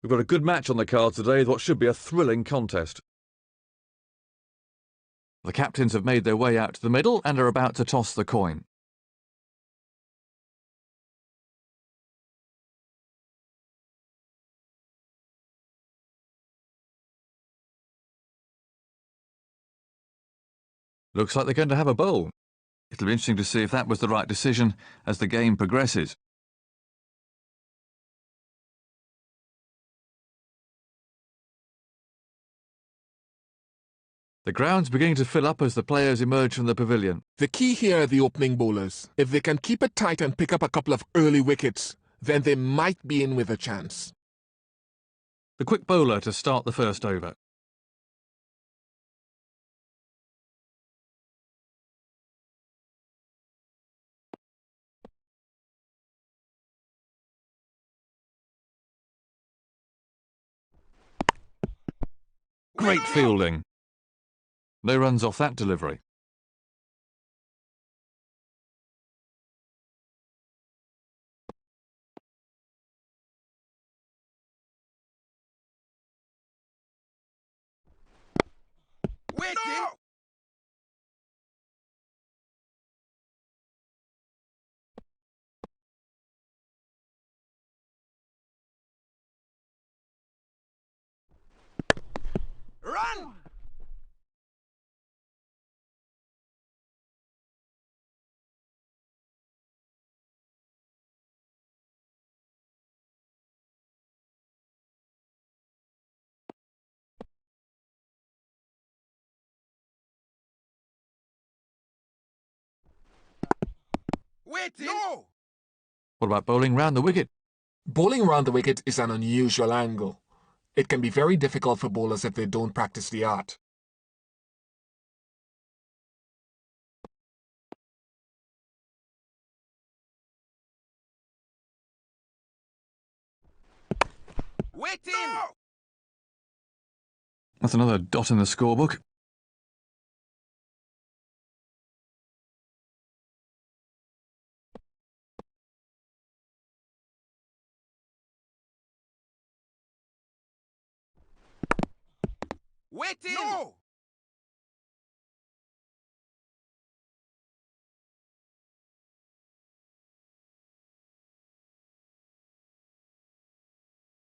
We've got a good match on the card today with what should be a thrilling contest. The captains have made their way out to the middle and are about to toss the coin. Looks like they're going to have a bowl. It'll be interesting to see if that was the right decision as the game progresses. The ground's beginning to fill up as the players emerge from the pavilion. The key here are the opening bowlers. If they can keep it tight and pick up a couple of early wickets, then they might be in with a chance. The quick bowler to start the first over. Great fielding. No runs off that delivery. No! Run! Waiting! No! What about bowling round the wicket? Bowling round the wicket is an unusual angle. It can be very difficult for bowlers if they don't practice the art. Waiting! No! That's another dot in the scorebook. Waiting! No!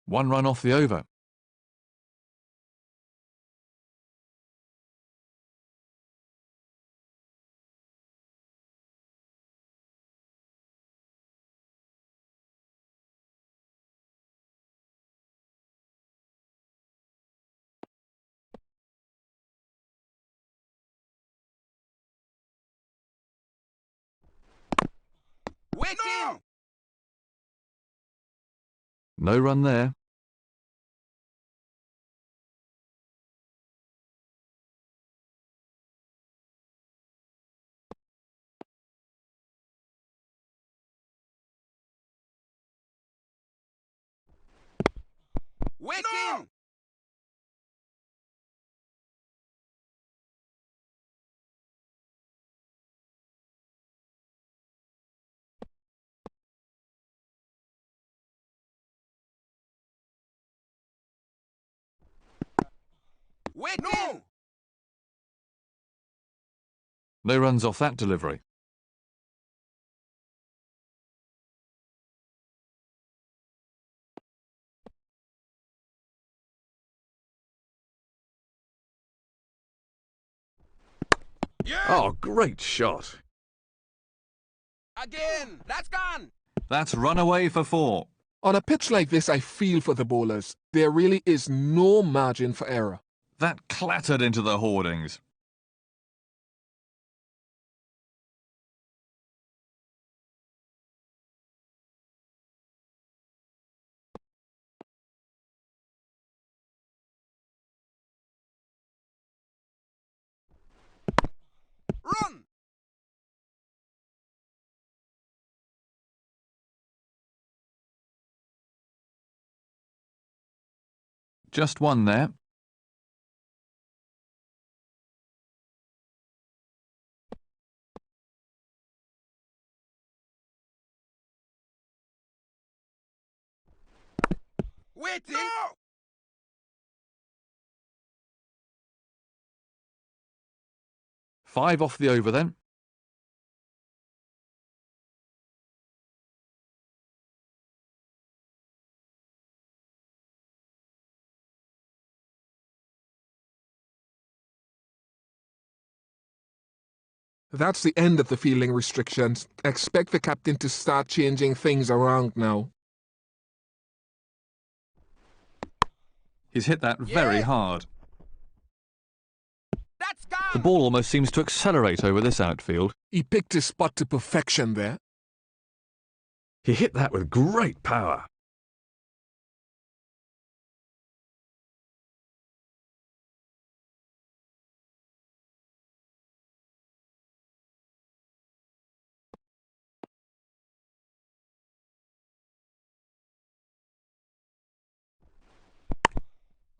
One run off the over. Waiting! No run there. Waiting! No! Waiting! No! No runs off that delivery. Yeah! Oh, great shot. Again! That's gone! That's run away for 4. On a pitch like this, I feel for the bowlers. There really is no margin for error. That clattered into the hoardings. Run! Just one there. Waiting. No! 5 off the over then. That's the end of the fielding restrictions. Expect the captain to start changing things around now. He's hit that very Yes. hard. That's gone. The ball almost seems to accelerate over this outfield. He picked his spot to perfection there. He hit that with great power.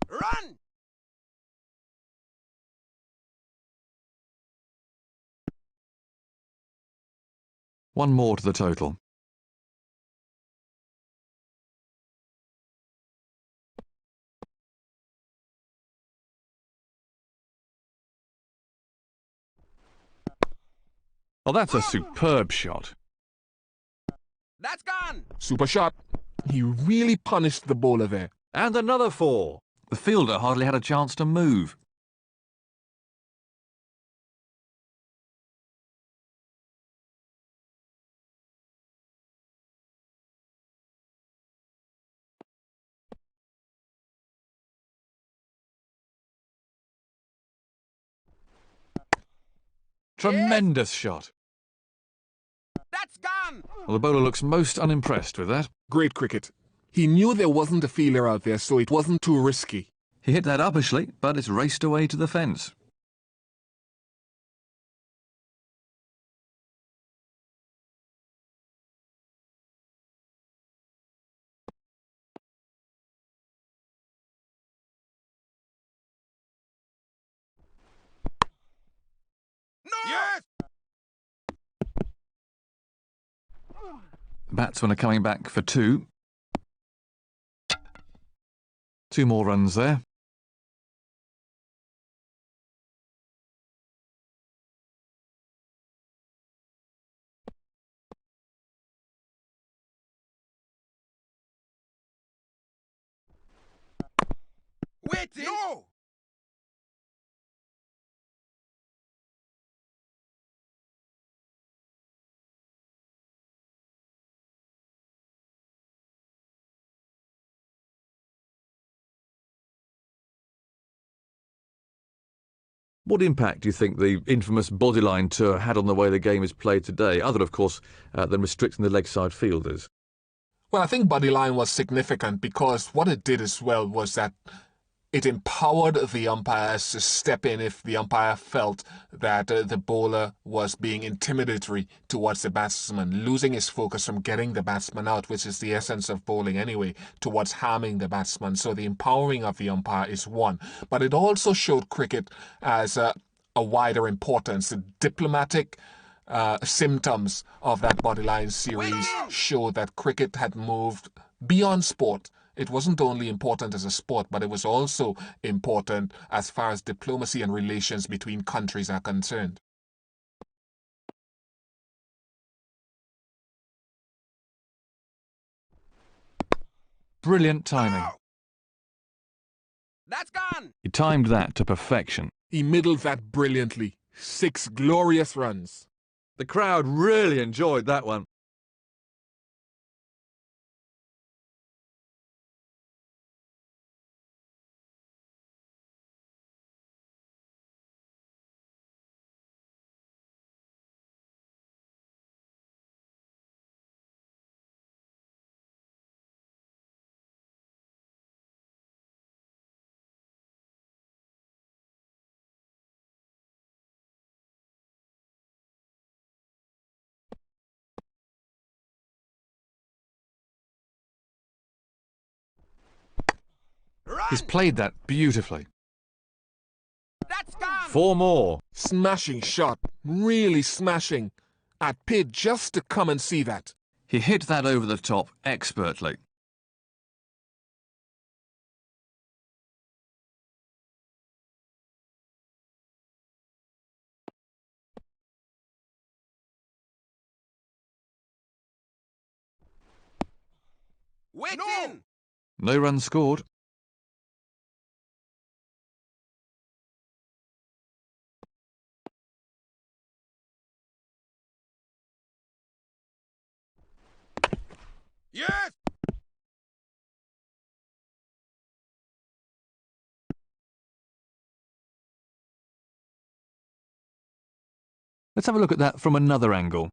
Run! One more to the total. Oh, that's a superb shot. That's gone. Super shot. He really punished the bowler there. And another 4. The fielder hardly had a chance to move. Tremendous shot. That's gone. Well, the bowler looks most unimpressed with that. Great cricket. He knew there wasn't a fielder out there, so it wasn't too risky. He hit that uppishly, but it's raced away to the fence. No! Yes! The batsmen are coming back for 2. 2 more runs there. Waiting. No! What impact do you think the infamous bodyline tour had on the way the game is played today, other, of course, than restricting the leg side fielders? Well, I think bodyline was significant because what it did as well was that it empowered the umpires to step in if the umpire felt that the bowler was being intimidatory towards the batsman, losing his focus from getting the batsman out, which is the essence of bowling anyway, towards harming the batsman. So the empowering of the umpire is one. But it also showed cricket as a wider importance. The diplomatic symptoms of that bodyline series showed that cricket had moved beyond sport. It wasn't only important as a sport, but it was also important as far as diplomacy and relations between countries are concerned. Brilliant timing. That's gone. He timed that to perfection. He middled that brilliantly. 6 glorious runs. The crowd really enjoyed that one. Run. He's played that beautifully. That's gone. 4 more. Smashing shot. Really smashing. I'd paid just to come and see that. He hit that over the top expertly. Waiting. No runs scored. Yes. Let's have a look at that from another angle.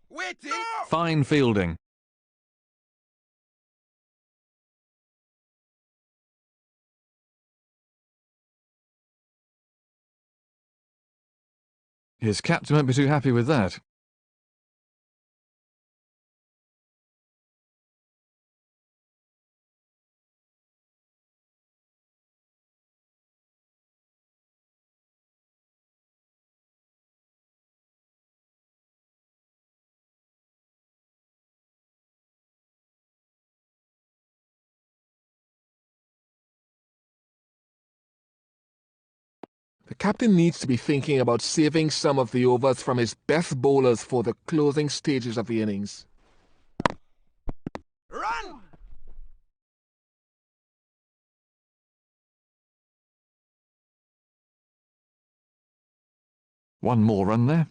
Waiting. Fine fielding. His captain won't be too happy with that. The captain needs to be thinking about saving some of the overs from his best bowlers for the closing stages of the innings. Run. One more run there.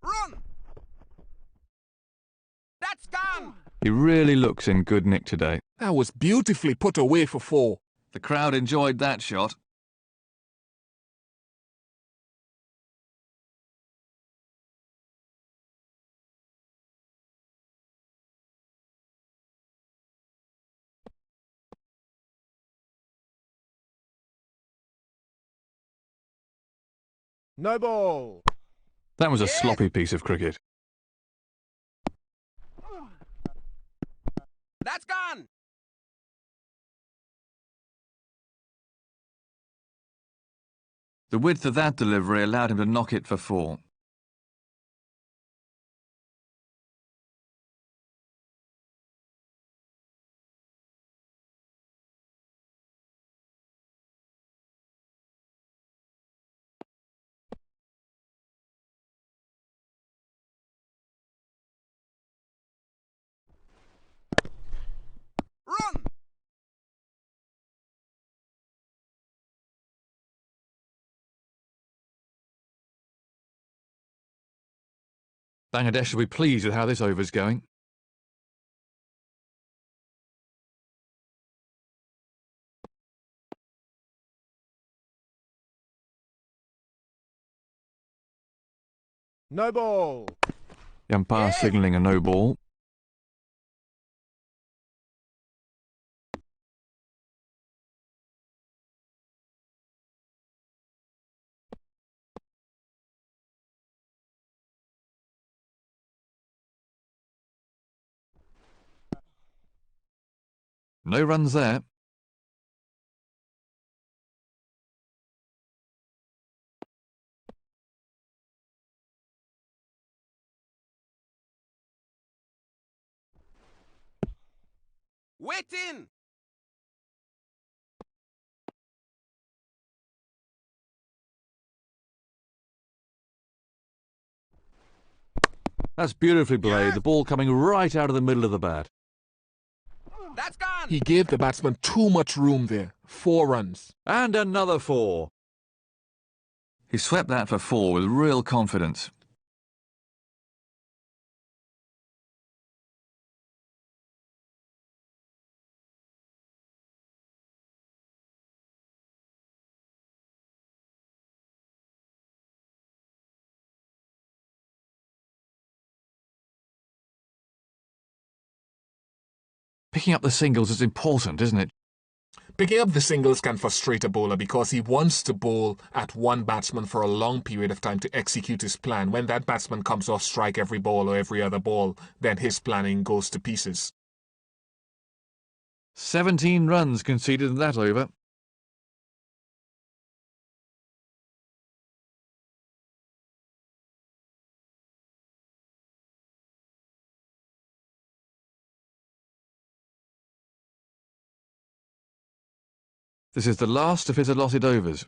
Run. That's gone. He really looks in good nick today. That was beautifully put away for 4. The crowd enjoyed that shot. No ball. That was a Yes. sloppy piece of cricket. That's gone. The width of that delivery allowed him to knock it for 4. Run. Bangladesh will be pleased with how this over's going. No ball. The umpire Yes. signalling a no ball. No runs there. Waiting. That's beautifully played. Yes. The ball coming right out of the middle of the bat. That's gone. He gave the batsman too much room there. 4 runs. And another 4. He swept that for 4 with real confidence. Picking up the singles is important, isn't it? Picking up the singles can frustrate a bowler because he wants to bowl at one batsman for a long period of time to execute his plan. When that batsman comes off strike every ball or every other ball, then his planning goes to pieces. 17 runs conceded in that over. This is the last of his allotted overs.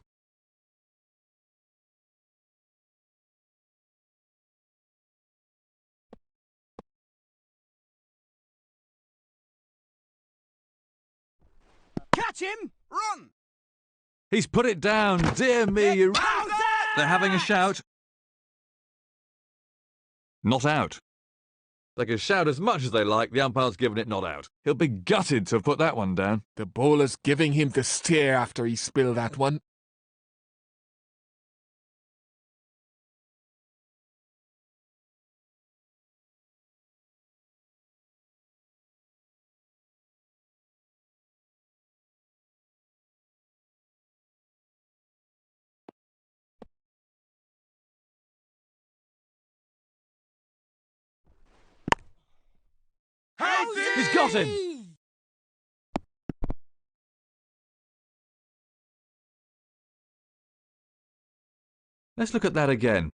Catch him! Run! He's put it down. Dear me, they're having a shout. Not out. They can shout as much as they like. The umpire's given it not out. He'll be gutted to have put that one down. The bowler's giving him the stare after he spilled that one. He's got him. Let's look at that again.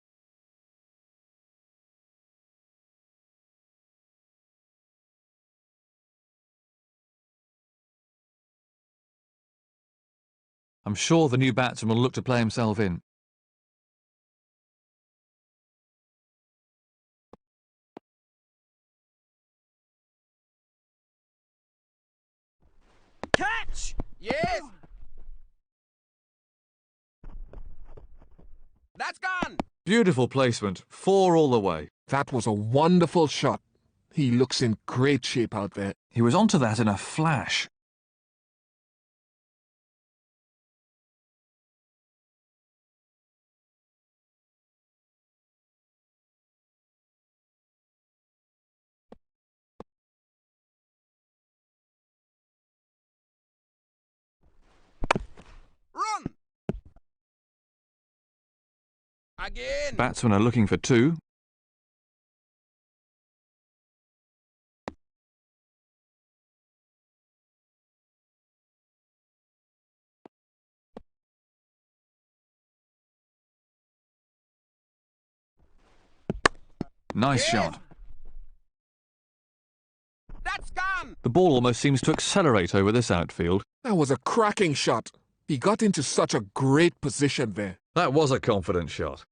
I'm sure the new batsman will look to play himself in. Catch! Yes! That's gone! Beautiful placement. 4 all the way. That was a wonderful shot. He looks in great shape out there. He was onto that in a flash. Run! Again! Batsmen are looking for 2. Nice shot. That's gone! The ball almost seems to accelerate over this outfield. That was a cracking shot. He got into such a great position there. That was a confident shot.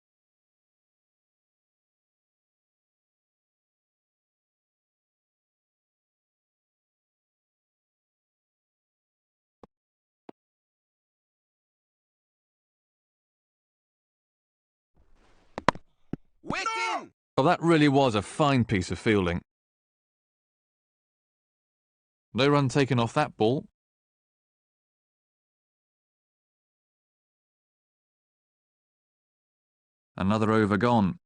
Waiting! Well, that really was a fine piece of fielding. No run taken off that ball. Another over gone.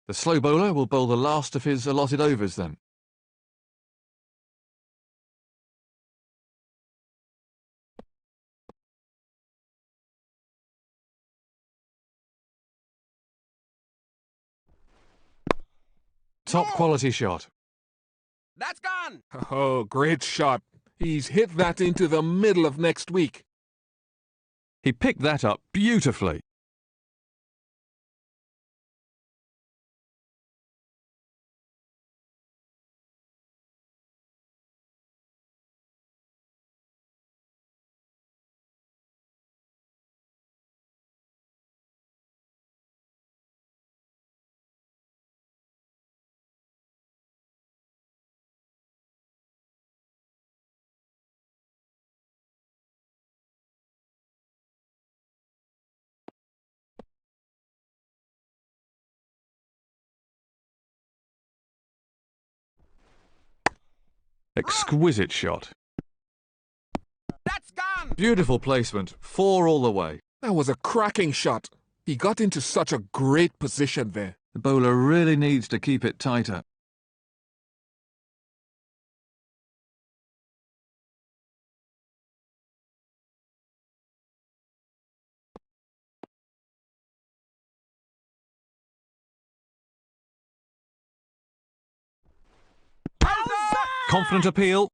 The slow bowler will bowl the last of his allotted overs then. Top quality shot. That's gone! Oh, great shot. He's hit that into the middle of next week. He picked that up beautifully. Exquisite shot. That's gone! Beautiful placement. 4 all the way. That was a cracking shot. He got into such a great position there. The bowler really needs to keep it tighter. Confident appeal.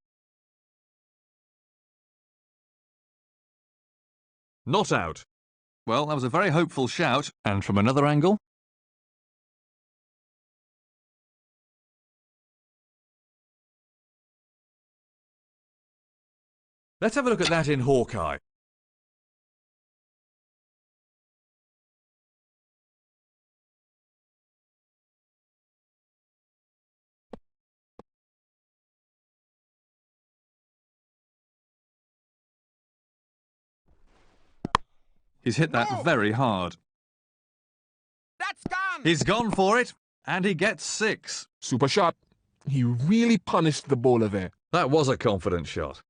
Not out. Well, that was a very hopeful shout. And from another angle? Let's have a look at that in Hawkeye. He's hit that very hard. That's gone. He's gone for it, and he gets 6. Super shot. He really punished the bowler there. That was a confident shot.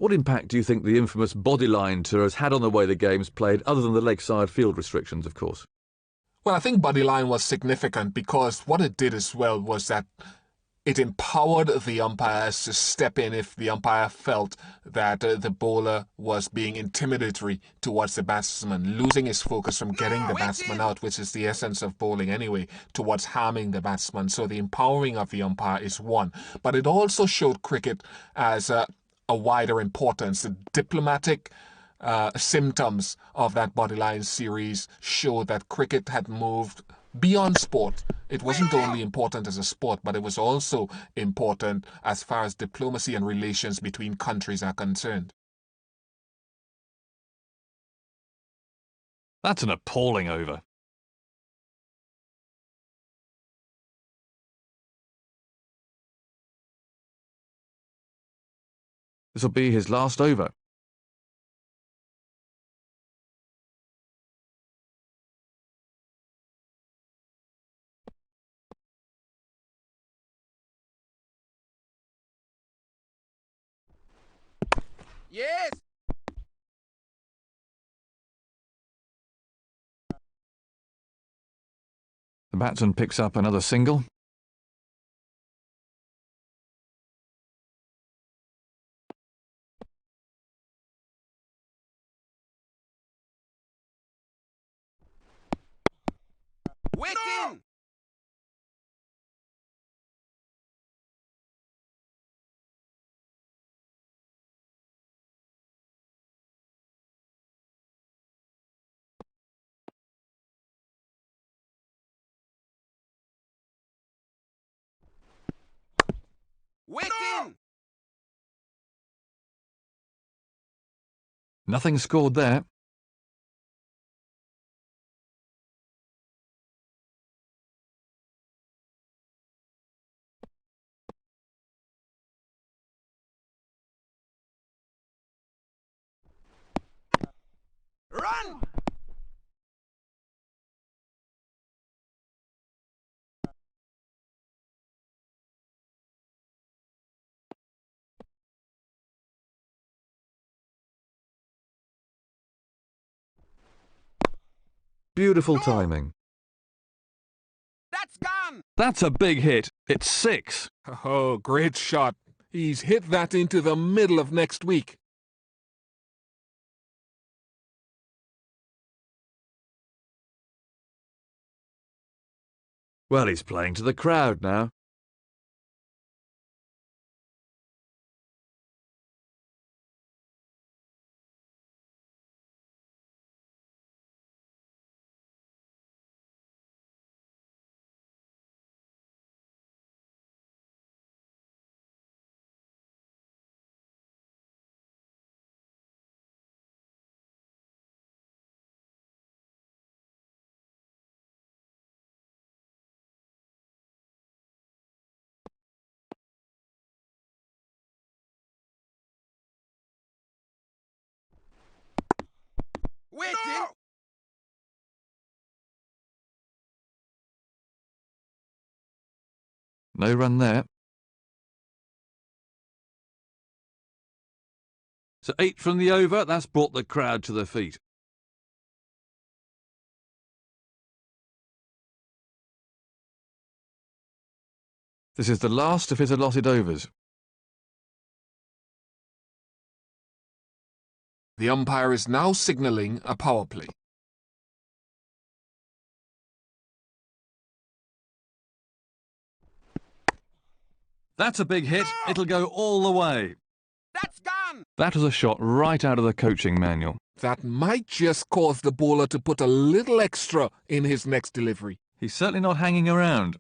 What impact do you think the infamous bodyline tour has had on the way the game's played, other than the leg side field restrictions, of course? Well, I think bodyline was significant because what it did as well was that it empowered the umpires to step in if the umpire felt that the bowler was being intimidatory towards the batsman, losing his focus from getting the batsman out, which is the essence of bowling anyway, towards harming the batsman. So the empowering of the umpire is one. But it also showed cricket as a wider importance. The diplomatic symptoms of that bodyline series show that cricket had moved beyond sport. It wasn't only important as a sport, but it was also important as far as diplomacy and relations between countries are concerned. That's an appalling over. This will be his last over. Yes. The batsman picks up another single. Waiting. Waiting. Nothing scored there. Run. Beautiful timing. That's gone. That's a big hit. It's 6. Oh, great shot. He's hit that into the middle of next week. Well, he's playing to the crowd now. Waiting. No run there. So 8 from the over, that's brought the crowd to their feet. This is the last of his allotted overs. The umpire is now signalling a power play. That's a big hit. It'll go all the way. That's gone. That was a shot right out of the coaching manual. That might just cause the bowler to put a little extra in his next delivery. He's certainly not hanging around.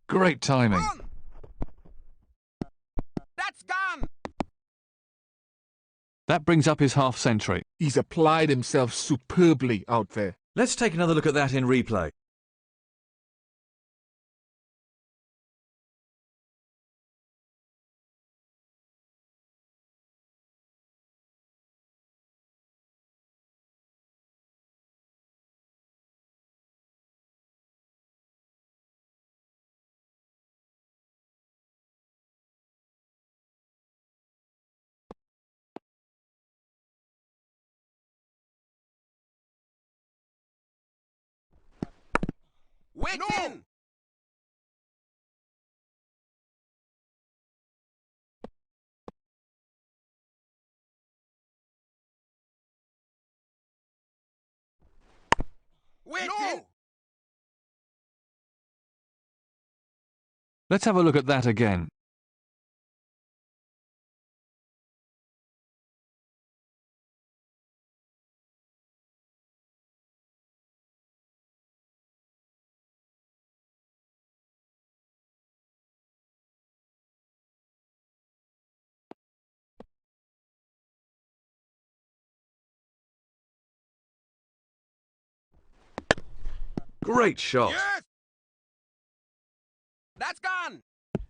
Great timing. Run. That's gone. That brings up his half-century. He's applied himself superbly out there. Let's take another look at that in replay. Waiting. No. Waiting. No. Let's have a look at that again. Great shot. Yes. That's gone.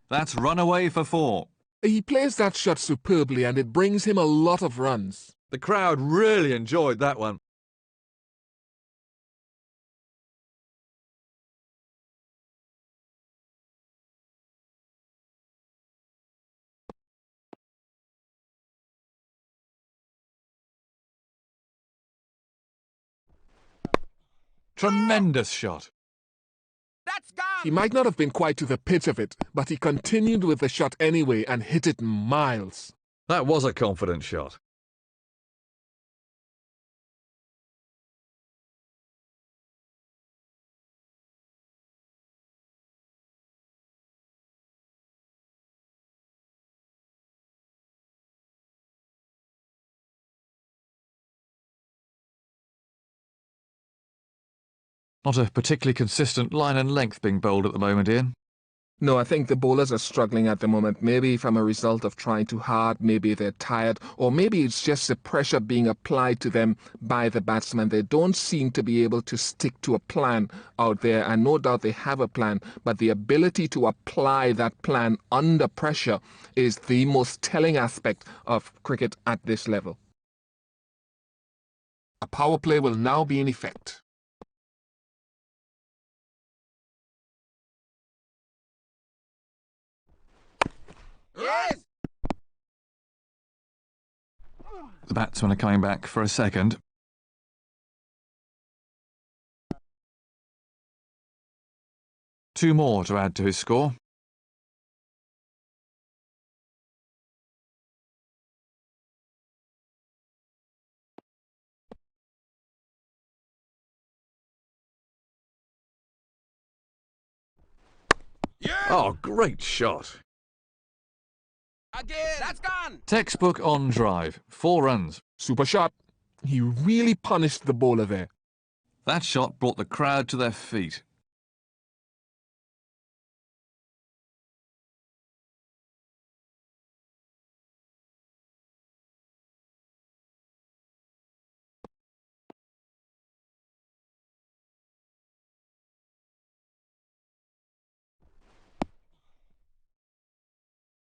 That's run away for 4. He plays that shot superbly and it brings him a lot of runs. The crowd really enjoyed that one. Tremendous shot. That's gone. He might not have been quite to the pitch of it, but he continued with the shot anyway and hit it miles. That was a confident shot. Not a particularly consistent line and length being bowled at the moment, Ian. No, I think the bowlers are struggling at the moment. Maybe from a result of trying too hard, maybe they're tired, or maybe it's just the pressure being applied to them by the batsman. They don't seem to be able to stick to a plan out there, and no doubt they have a plan, but the ability to apply that plan under pressure is the most telling aspect of cricket at this level. A power play will now be in effect. Yes. The batsmen are coming back for a second. Two more to add to his score. Yes. Oh, great shot. Again. That's gone. Textbook on drive. 4 runs. Super shot. He really punished the bowler there. That shot brought the crowd to their feet.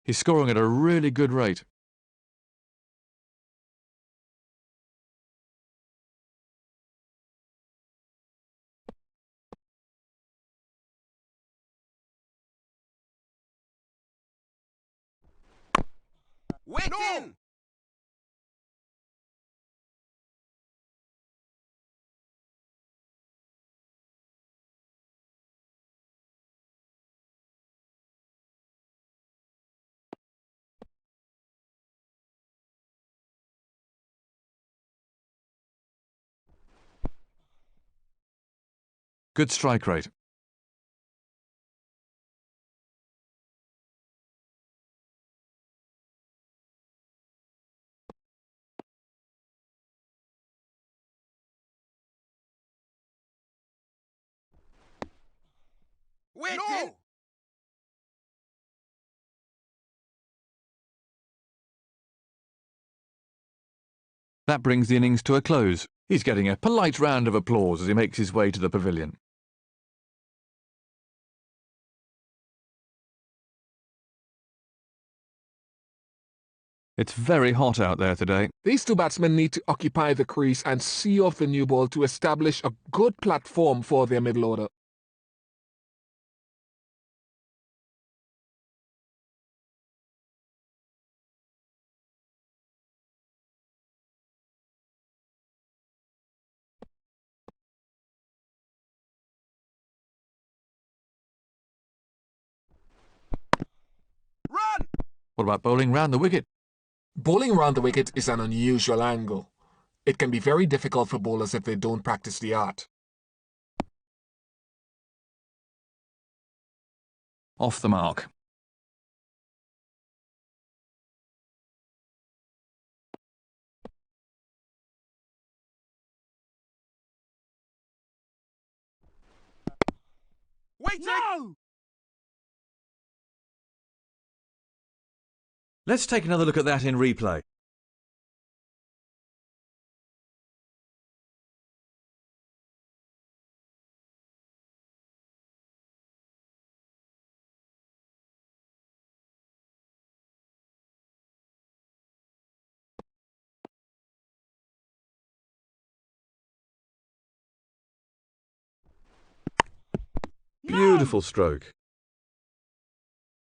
He's scoring at a really good rate. Waiting. Good strike rate. Waiting. No. That brings the innings to a close. He's getting a polite round of applause as he makes his way to the pavilion. It's very hot out there today. These two batsmen need to occupy the crease and see off the new ball to establish a good platform for their middle order. Run. What about bowling round the wicket? Bowling round the wicket is an unusual angle. It can be very difficult for bowlers if they don't practice the art. Off the mark. Waiting. No. Let's take another look at that in replay. Beautiful stroke.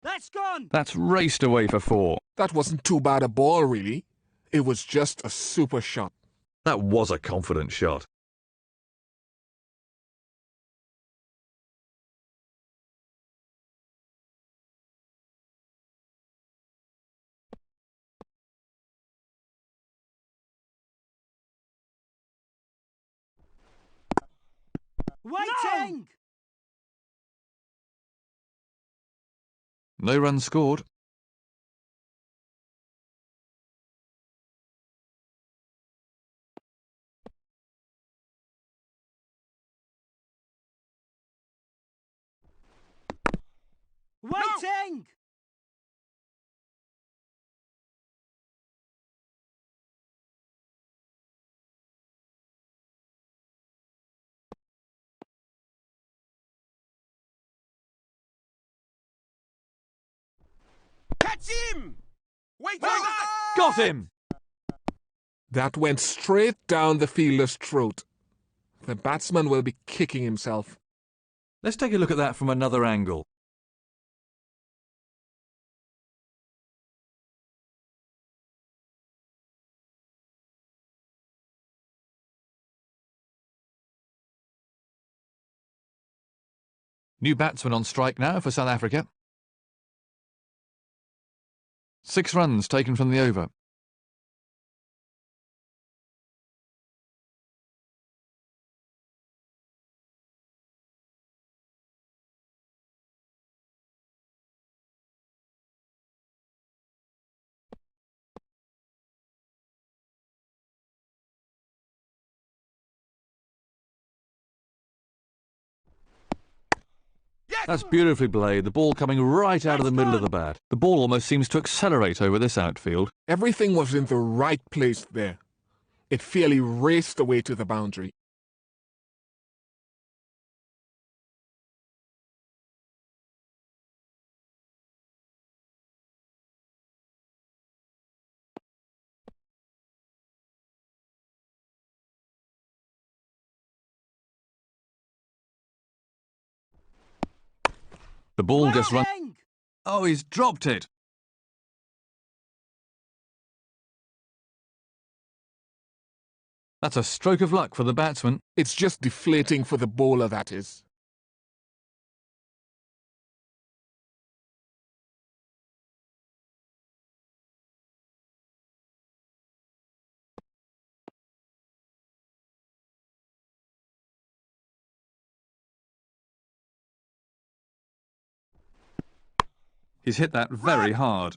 That's gone. That's raced away for 4. That wasn't too bad a ball, really. It was just a super shot. That was a confident shot. Waiting. No runs scored. Waiting. Catch him. Waiting. Got him! That went straight down the fielder's throat. The batsman will be kicking himself. Let's take a look at that from another angle. New batsman on strike now for South Africa. 6 runs taken from the over. That's beautifully played, the ball coming right out of the middle of the bat. The ball almost seems to accelerate over this outfield. Everything was in the right place there. It fairly raced away to the boundary. The ball just runs... Oh, he's dropped it. That's a stroke of luck for the batsman. It's just deflating for the bowler, that is. He's hit that very hard.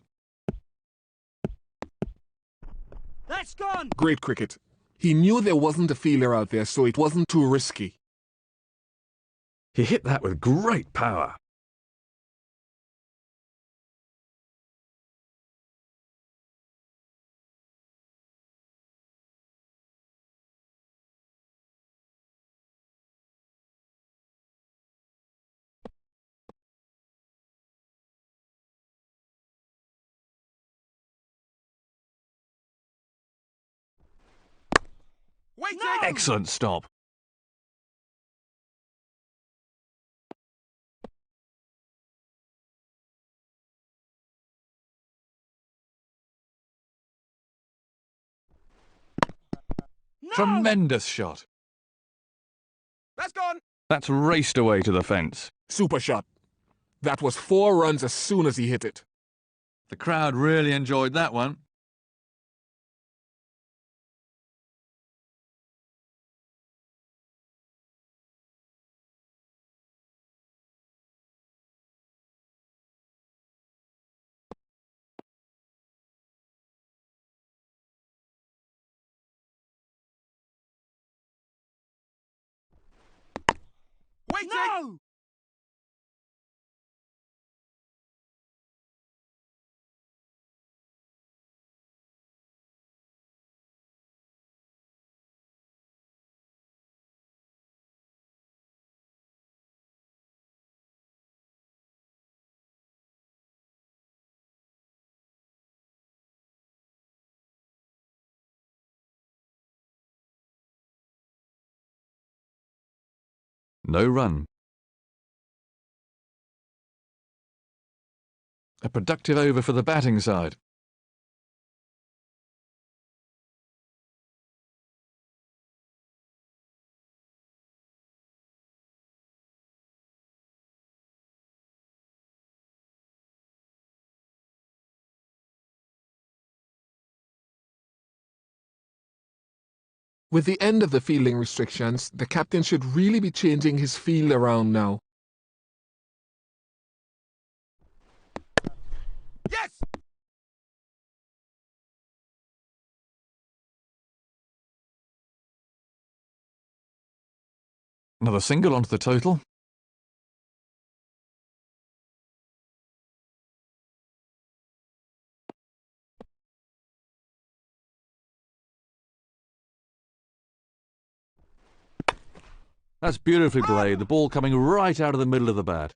That's gone. Great cricket. He knew there wasn't a fielder out there, so it wasn't too risky. He hit that with great power. Waiting. Excellent stop. No. Tremendous shot. That's gone. That's raced away to the fence. Super shot. That was 4 runs as soon as he hit it. The crowd really enjoyed that one. Waiting. No. No run. A productive over for the batting side. With the end of the fielding restrictions, the captain should really be changing his field around now. Yes. Another single onto the total. That's beautifully played, the ball coming right out of the middle of the bat.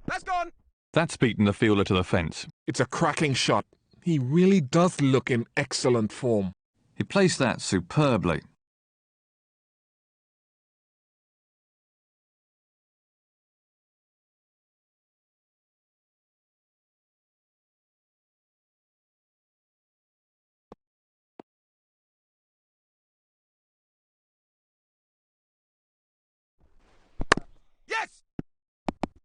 That's gone. That's beaten the fielder to the fence. It's a cracking shot. He really does look in excellent form. He placed that superbly. Yes.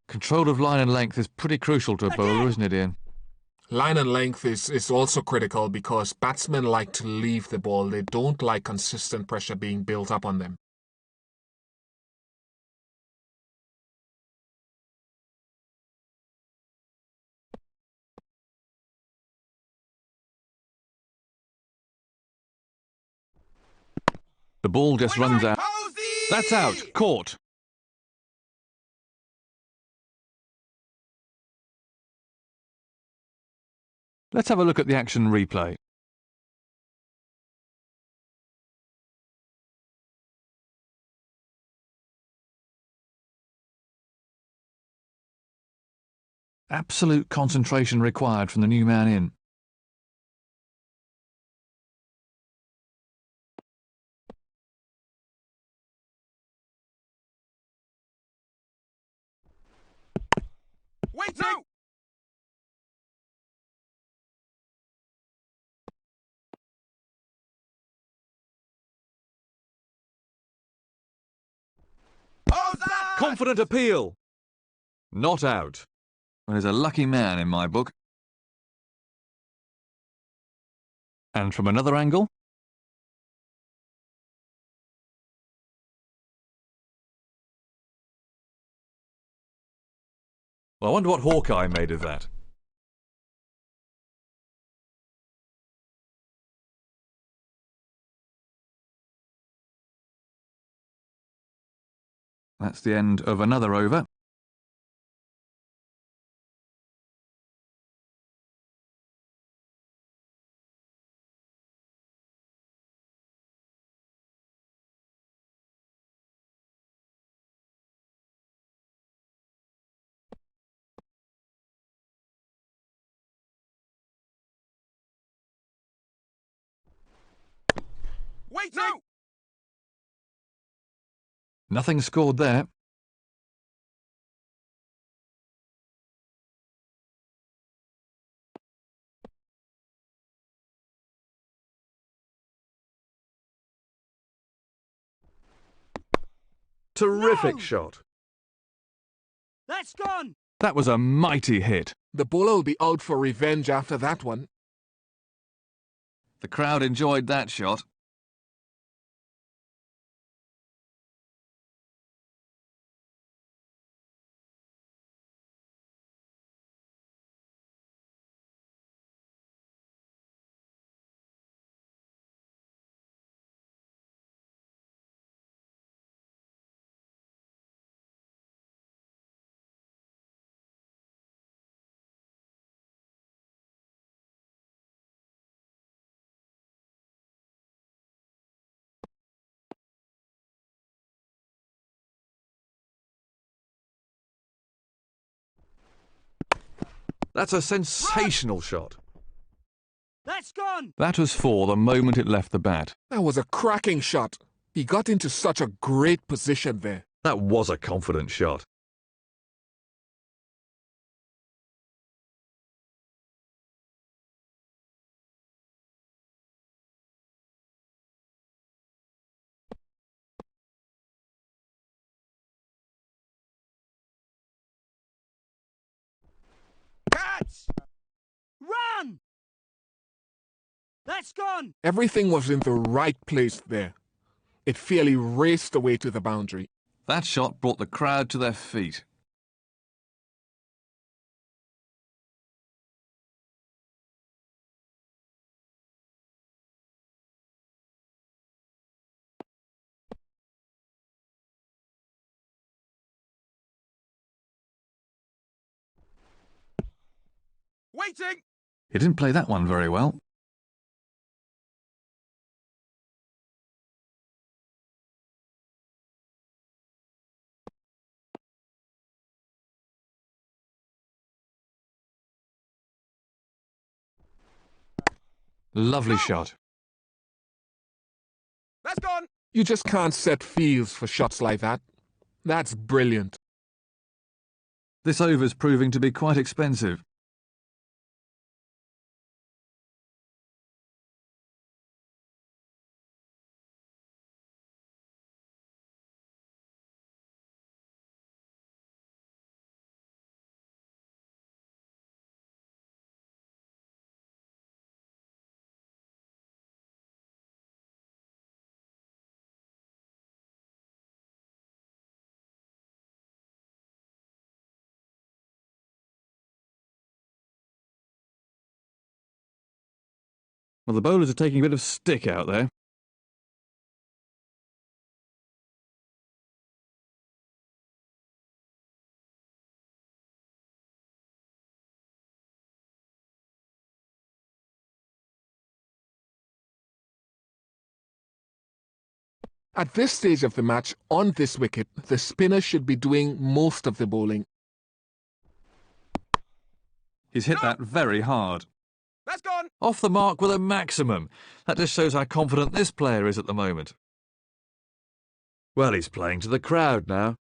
Control of line and length is pretty crucial to a bowler, isn't it, Ian? Line and length is also critical because batsmen like to leave the ball. They don't like consistent pressure being built up on them. The ball just runs out. Posey. That's out. Caught. Let's have a look at the action replay. Absolute concentration required from the new man in. Waiting! No! Offside! Confident appeal. Not out. Well, he's a lucky man in my book. And from another angle. Well, I wonder what Hawkeye made of that. That's the end of another over. Waiting! No! Nothing scored there. Terrific No! shot. That's gone! That was a mighty hit. The bowler will be out for revenge after that one. The crowd enjoyed that shot. That's a sensational shot. That's gone! That was four the moment it left the bat. That was a cracking shot. He got into such a great position there. That was a confident shot. Catch! Run! That's gone! Everything was in the right place there. It fairly raced away to the boundary. That shot brought the crowd to their feet. Waiting! He didn't play that one very well. Lovely shot. That's gone! You just can't set fields for shots like that. That's brilliant. This over's proving to be quite expensive. Well, the bowlers are taking a bit of stick out there. At this stage of the match, on this wicket, the spinner should be doing most of the bowling. He's hit that very hard. That's gone. Off the mark with a maximum. That just shows how confident this player is at the moment. Well, he's playing to the crowd now.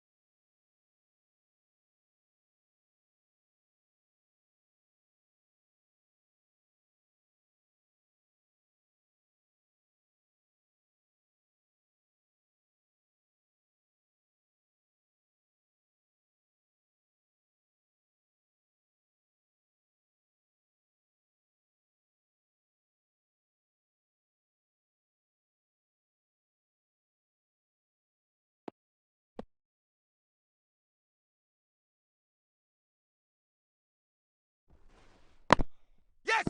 Yes.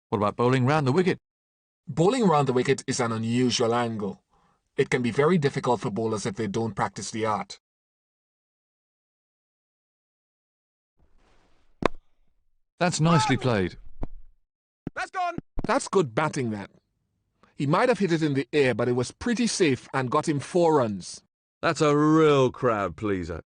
What about bowling round the wicket? Bowling round the wicket is an unusual angle. It can be very difficult for bowlers if they don't practice the art. That's nicely played. That's gone. That's good batting, that. He might have hit it in the air, but it was pretty safe and got him 4 runs. That's a real crowd pleaser.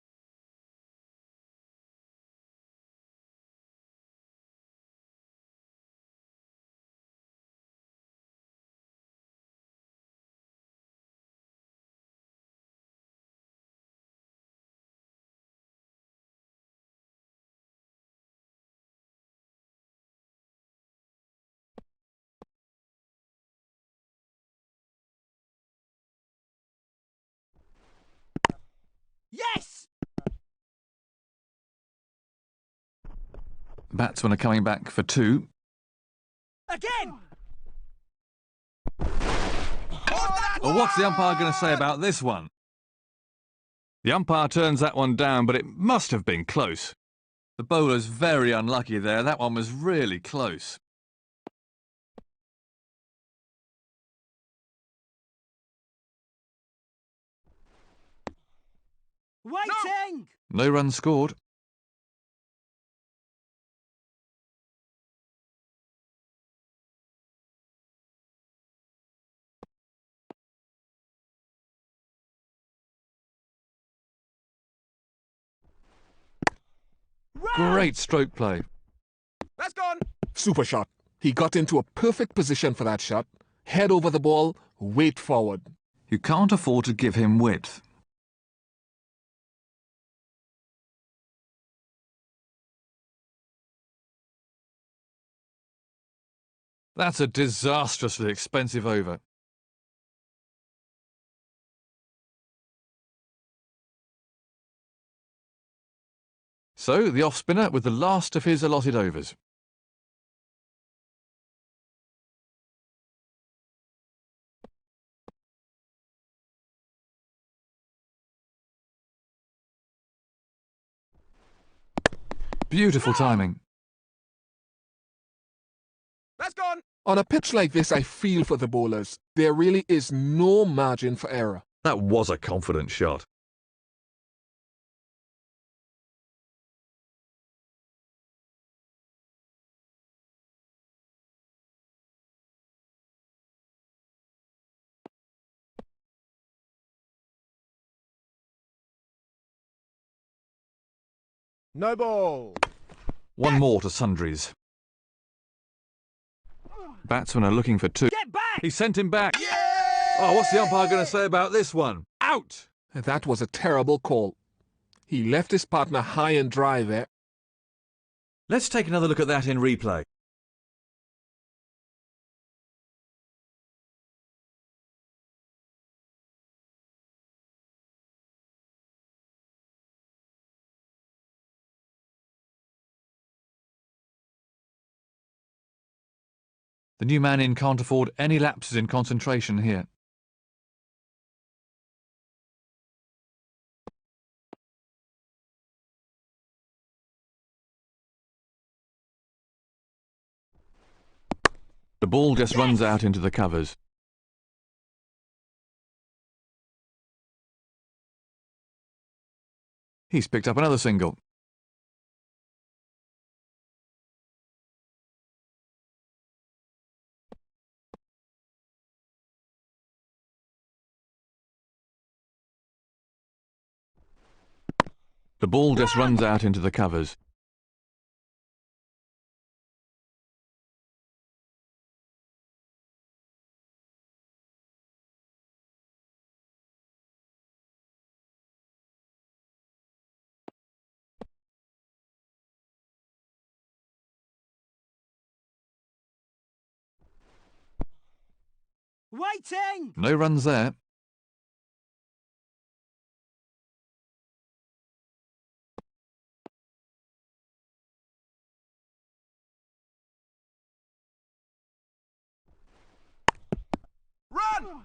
Yes. Batsmen are coming back for 2. Again. Well, what's the umpire going to say about this one? The umpire turns that one down, but it must have been close. The bowler's very unlucky there. That one was really close. Waiting. No runs scored. Run. Great stroke play. That's gone. Super shot. He got into a perfect position for that shot. Head over the ball, weight forward. You can't afford to give him width. That's a disastrously expensive over. So, the off-spinner with the last of his allotted overs. Beautiful timing. That's gone. On a pitch like this, I feel for the bowlers. There really is no margin for error. That was a confident shot. No ball. One more to sundries. Batsmen are looking for 2. Get back. He sent him back. Yeah. Oh, what's the umpire going to say about this one? Out! That was a terrible call. He left his partner high and dry there. Let's take another look at that in replay. The new man in can't afford any lapses in concentration here. The ball just runs out into the covers. He's picked up another single. The ball just runs out into the covers. Waiting! No runs there. Run!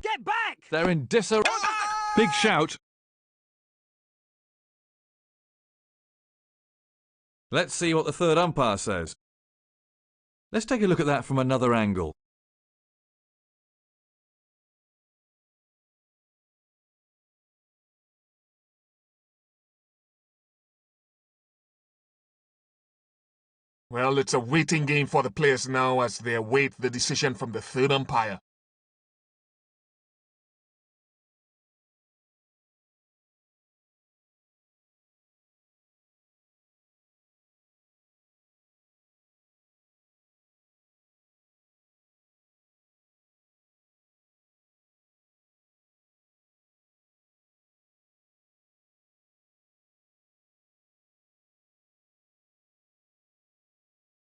Get back! They're in disarray. Big shout. Let's see what the third umpire says. Let's take a look at that from another angle. Well, it's a waiting game for the players now as they await the decision from the third umpire.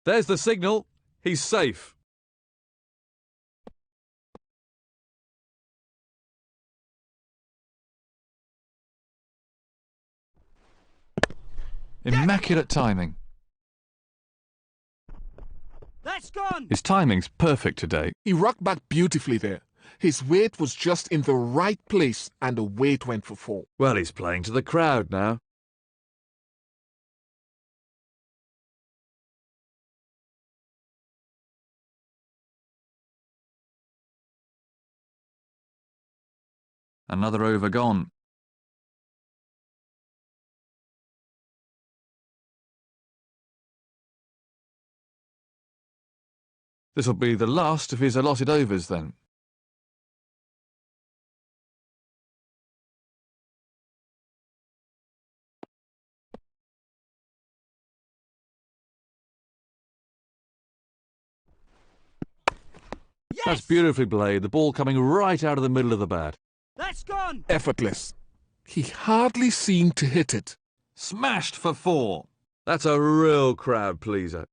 There's the signal. He's safe. Immaculate timing. That's gone! His timing's perfect today. He rocked back beautifully there. His weight was just in the right place and the weight went for 4. Well, he's playing to the crowd now. Another over gone. This'll be the last of his allotted overs then. Yes! That's beautifully played, the ball coming right out of the middle of the bat. That's gone! Effortless. He hardly seemed to hit it. Smashed for 4. That's a real crowd pleaser.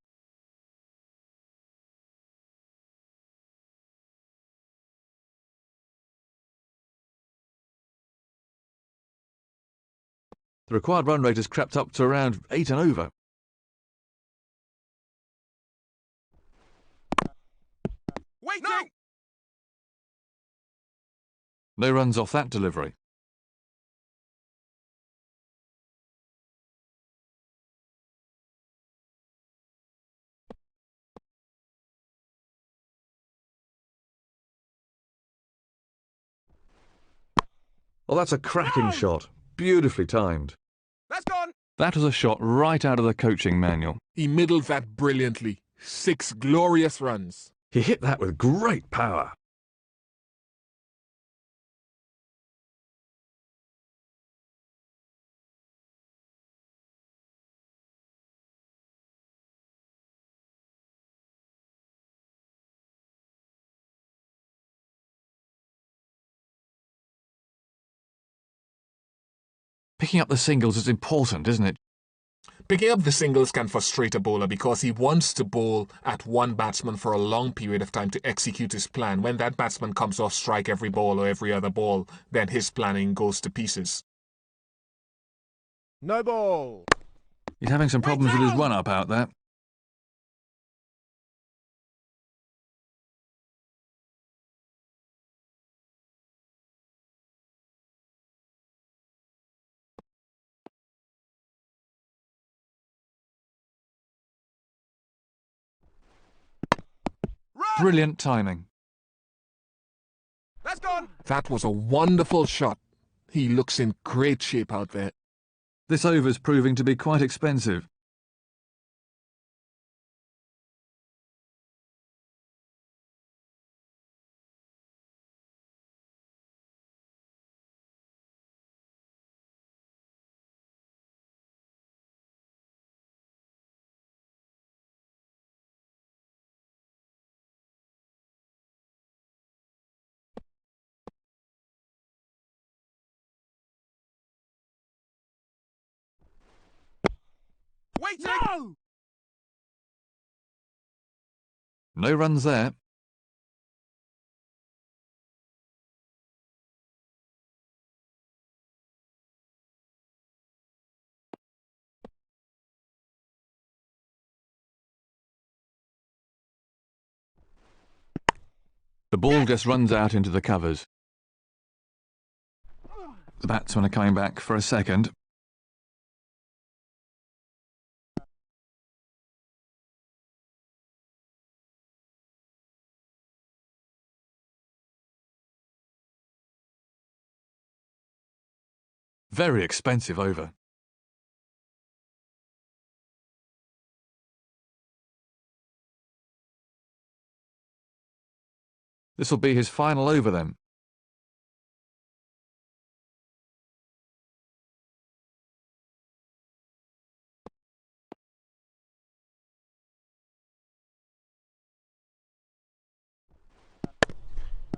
The required run rate has crept up to around 8 and over. Waiting! No runs off that delivery. Oh, that's a cracking shot. Beautifully timed. That's gone! That was a shot right out of the coaching manual. He middled that brilliantly. 6 glorious runs. He hit that with great power. Picking up the singles is important, isn't it? Picking up the singles can frustrate a bowler because he wants to bowl at one batsman for a long period of time to execute his plan. When that batsman comes off strike every ball or every other ball, then his planning goes to pieces. No ball! He's having some problems with his run-up out there. Run! Brilliant timing. That's gone! That was a wonderful shot. He looks in great shape out there. This over's proving to be quite expensive. Waiting! No! No runs there. The ball just runs out into the covers. The batsmen are coming back for a second. Very expensive over. This will be his final over then.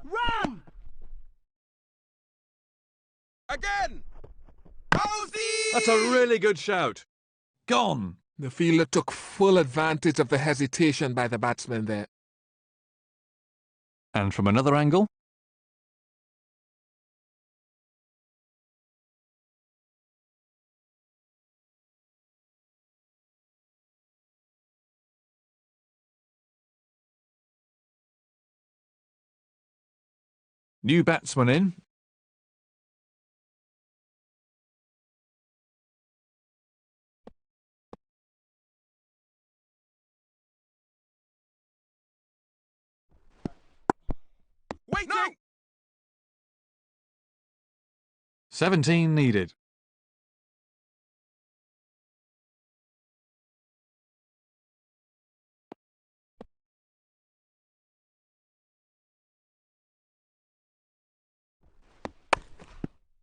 Run! Again! Goes the... That's a really good shout. Gone. The fielder took full advantage of the hesitation by the batsman there. And from another angle. New batsman in. Waiting! No! 17 needed.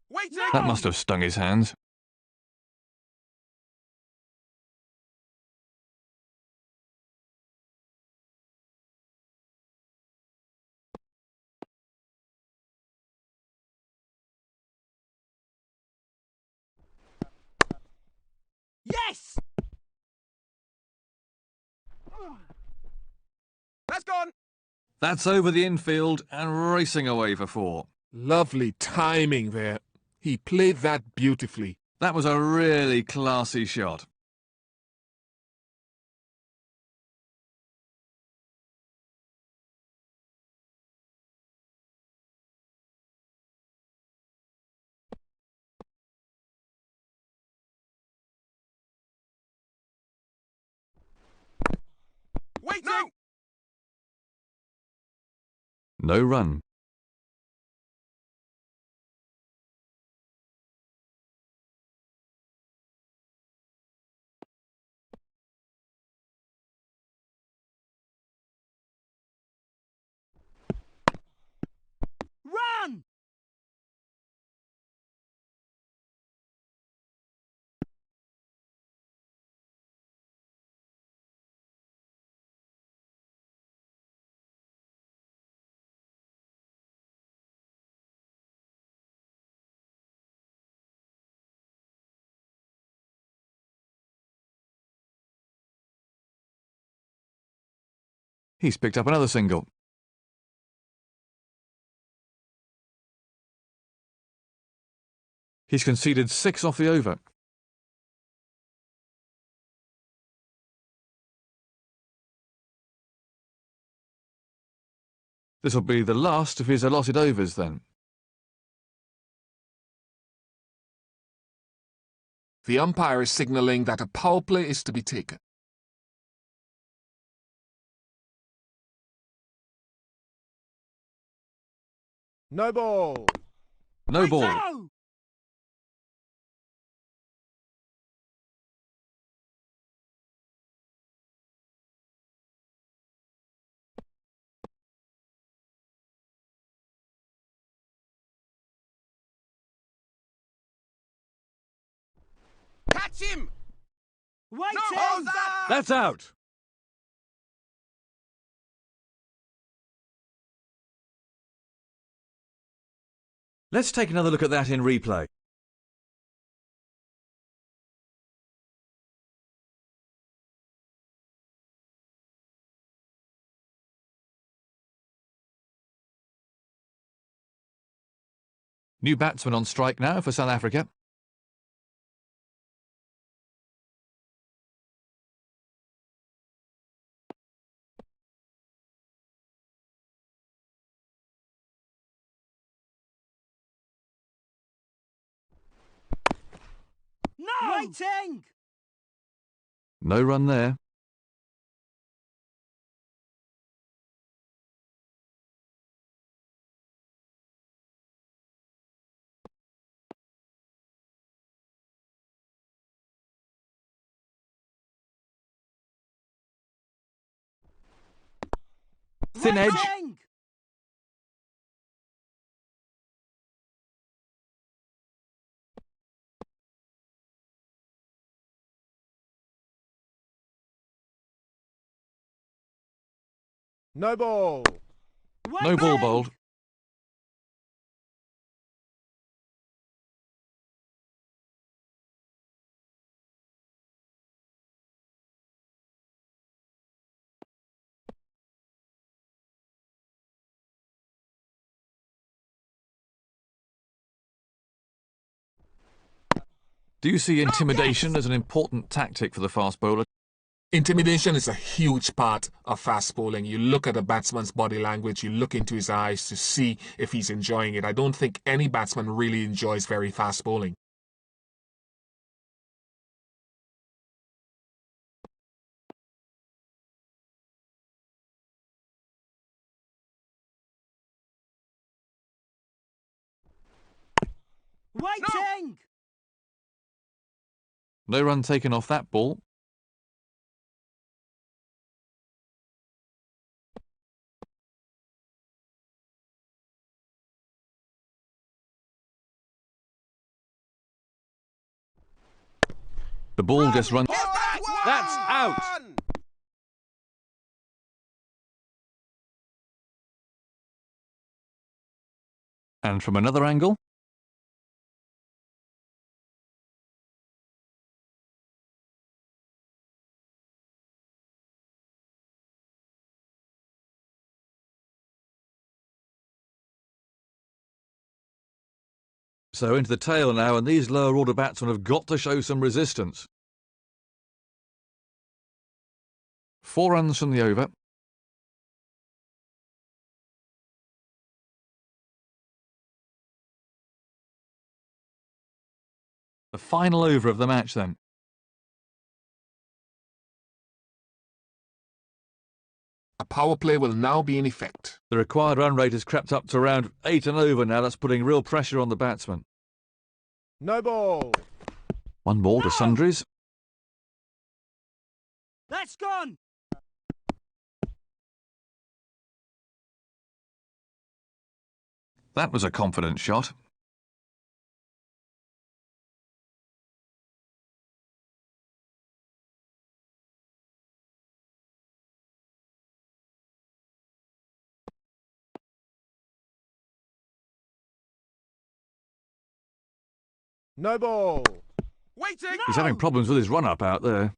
Waiting! That must have stung his hands. Yes! That's gone! That's over the infield and racing away for 4. Lovely timing there. He played that beautifully. That was a really classy shot. Waiting! No! No run. Run! He's picked up another single. He's conceded 6 off the over. This will be the last of his allotted overs then. The umpire is signalling that a power play is to be taken. No ball! No ball. No! Catch him! Waiting! No, That's out. Let's take another look at that in replay. New batsman on strike now for South Africa. No! Waiting! No run there. Thin edge. Waiting! No ball. No ball bowled. Do you see intimidation as an important tactic for the fast bowler? Intimidation is a huge part of fast bowling. You look at a batsman's body language, you look into his eyes to see if he's enjoying it. I don't think any batsman really enjoys very fast bowling. Waiting! No run taken off that ball. The ball just runs. That's out! And from another angle. So into the tail now, and these lower order batsmen have got to show some resistance. 4 runs from the over. The final over of the match then. A power play will now be in effect. The required run rate has crept up to around 8 and over now. That's putting real pressure on the batsman. No ball. 1 ball to Sundries. That's gone. That was a confident shot. No ball. Waiting! He's having problems with his run-up out there.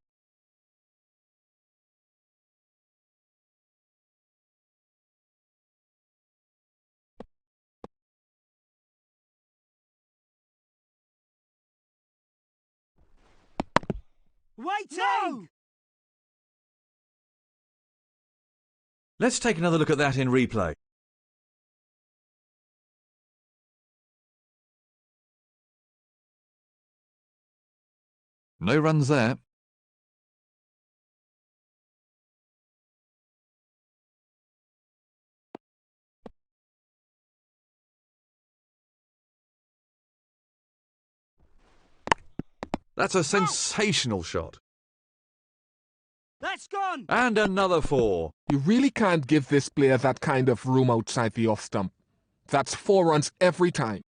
Waiting! No! Let's take another look at that in replay. No runs there. That's a sensational shot. That's gone. And another 4. You really can't give this player that kind of room outside the off stump. That's 4 runs every time.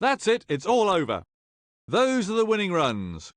That's it. It's all over. Those are the winning runs.